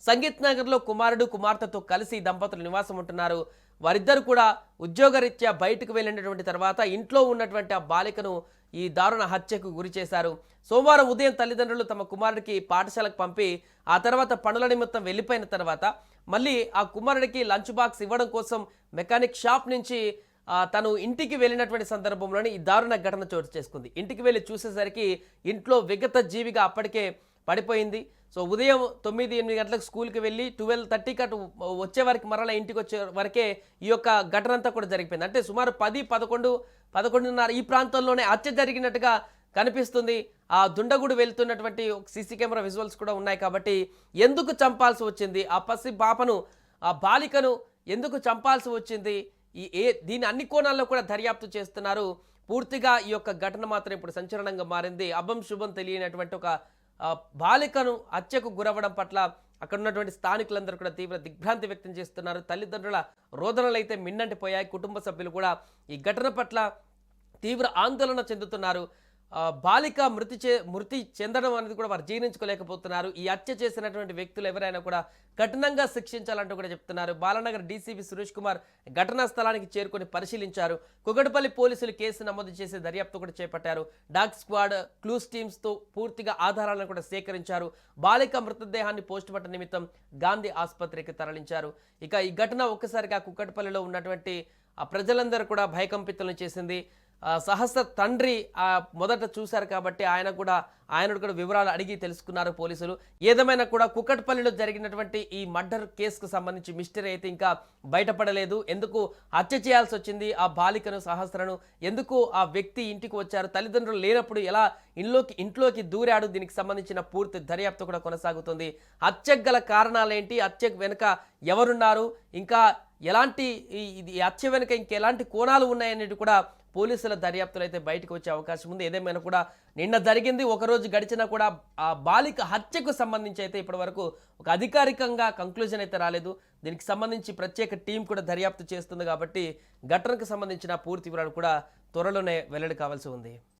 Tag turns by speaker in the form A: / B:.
A: సంగీత్ నగర్లో కుమారుడు కుమార్తెతో కలిసి దంపతులు నివాసం ఉంటున్నారు. వారిద్దరు కూడా ఉద్యోగరీత్యా బయటకు వెళ్ళినటువంటి తర్వాత ఇంట్లో ఉన్నటువంటి ఆ బాలికను ఈ దారుణ హత్యకు గురి చేశారు. సోమవారం ఉదయం తల్లిదండ్రులు తమ కుమారుడికి పాఠశాలకు పంపి ఆ తర్వాత పనుల నిమిత్తం వెళ్ళిపోయిన తర్వాత మళ్ళీ ఆ కుమారుడికి లంచ్ బాక్స్ ఇవ్వడం కోసం మెకానిక్ షాప్ నుంచి తను ఇంటికి వెళ్ళినటువంటి సందర్భంలోనే ఈ దారుణ ఘటన చోటు చేసుకుంది. ఇంటికి వెళ్ళి చూసేసరికి ఇంట్లో విగత జీవిగా అప్పటికే పడిపోయింది. సో ఉదయం 9-8 గంటలకు స్కూల్కి వెళ్ళి 12:30కి అటు వచ్చే వరకు మరలా ఇంటికి వచ్చే వరకే ఈ యొక్క ఘటన అంతా కూడా జరిగిపోయింది. అంటే సుమారు 10, 11, 11:30 ఈ ప్రాంతంలోనే హత్య జరిగినట్టుగా కనిపిస్తుంది. ఆ దుండగుడు వెళ్తున్నటువంటి సీసీ కెమెరా విజువల్స్ కూడా ఉన్నాయి. కాబట్టి ఎందుకు చంపాల్సి వచ్చింది ఆ పసి పాపను, ఆ బాలికను ఎందుకు చంపాల్సి వచ్చింది, దీని అన్ని కోణాల్లో కూడా దర్యాప్తు చేస్తున్నారు. పూర్తిగా ఈ యొక్క ఘటన మాత్రం ఇప్పుడు సంచలనంగా మారింది. అభం శుభం తెలియనటువంటి ఒక బాలికను హత్యకు గురవ్వడం పట్ల అక్కడ ఉన్నటువంటి స్థానికులందరూ కూడా తీవ్ర దిగ్భ్రాంతి వ్యక్తం చేస్తున్నారు. తల్లిదండ్రుల రోదనలు అయితే మిన్నంటిపోయాయి. కుటుంబ సభ్యులు కూడా ఈ ఘటన పట్ల తీవ్ర ఆందోళన చెందుతున్నారు. బాలిక మృతి చెందడం అనేది కూడా వారు జీర్ణించుకోలేకపోతున్నారు. ఈ హత్య చేసినటువంటి వ్యక్తులు ఎవరైనా కూడా కఠినంగా శిక్షించాలంటూ కూడా చెప్తున్నారు. బాలనగర్ డీసీపీ సురేష్ కుమార్ ఘటనా స్థలానికి చేరుకొని పరిశీలించారు. కుకట్పల్లి పోలీసులు కేసు నమోదు చేసి దర్యాప్తు కూడా చేపట్టారు. డాగ్ స్క్వాడ్, క్లూస్ టీమ్స్తో పూర్తిగా ఆధారాలను కూడా సేకరించారు. బాలిక మృతదేహాన్ని పోస్టుమార్టం నిమిత్తం గాంధీ ఆసుపత్రికి తరలించారు. ఇక ఈ ఘటన ఒక్కసారిగా కుకట్పల్లిలో ఉన్నటువంటి ప్రజలందరూ కూడా భయకంపితులను చేసింది. సహస్ర తండ్రి మొదట చూశారు కాబట్టి ఆయన కూడా వివరాలు అడిగి తెలుసుకున్నారు పోలీసులు. ఏదేమైనా కూడా కుకట్పల్లిలో జరిగినటువంటి ఈ మర్డర్ కేసుకు సంబంధించి మిస్టరీ అయితే ఇంకా బయటపడలేదు. ఎందుకు హత్య చేయాల్సి వచ్చింది ఆ బాలికను, సహస్రను, ఎందుకు ఆ వ్యక్తి ఇంటికి వచ్చారు, తల్లిదండ్రులు లేనప్పుడు ఎలా ఇంట్లోకి దూరాడు, దీనికి సంబంధించిన పూర్తి దర్యాప్తు కూడా కొనసాగుతుంది. హత్యకు గల కారణాలేంటి, హత్యకు వెనుక ఎవరున్నారు, ఇంకా ఎలాంటి ఈ హత్య వెనుక ఇంకెలాంటి కోణాలు ఉన్నాయనేది కూడా పోలీసుల దర్యాప్తులు అయితే బయటకు వచ్చే అవకాశం ఉంది. ఏదేమైనా కూడా నిన్న జరిగింది, ఒకరోజు గడిచినా కూడా ఆ బాలిక హత్యకు సంబంధించి అయితే ఇప్పటి వరకు ఒక అధికారికంగా కంక్లూజన్ అయితే రాలేదు. దీనికి సంబంధించి ప్రత్యేక టీం కూడా దర్యాప్తు చేస్తుంది. కాబట్టి ఘటనకు సంబంధించిన పూర్తి వివరాలు కూడా త్వరలోనే వెల్లడి కావాల్సి ఉంది.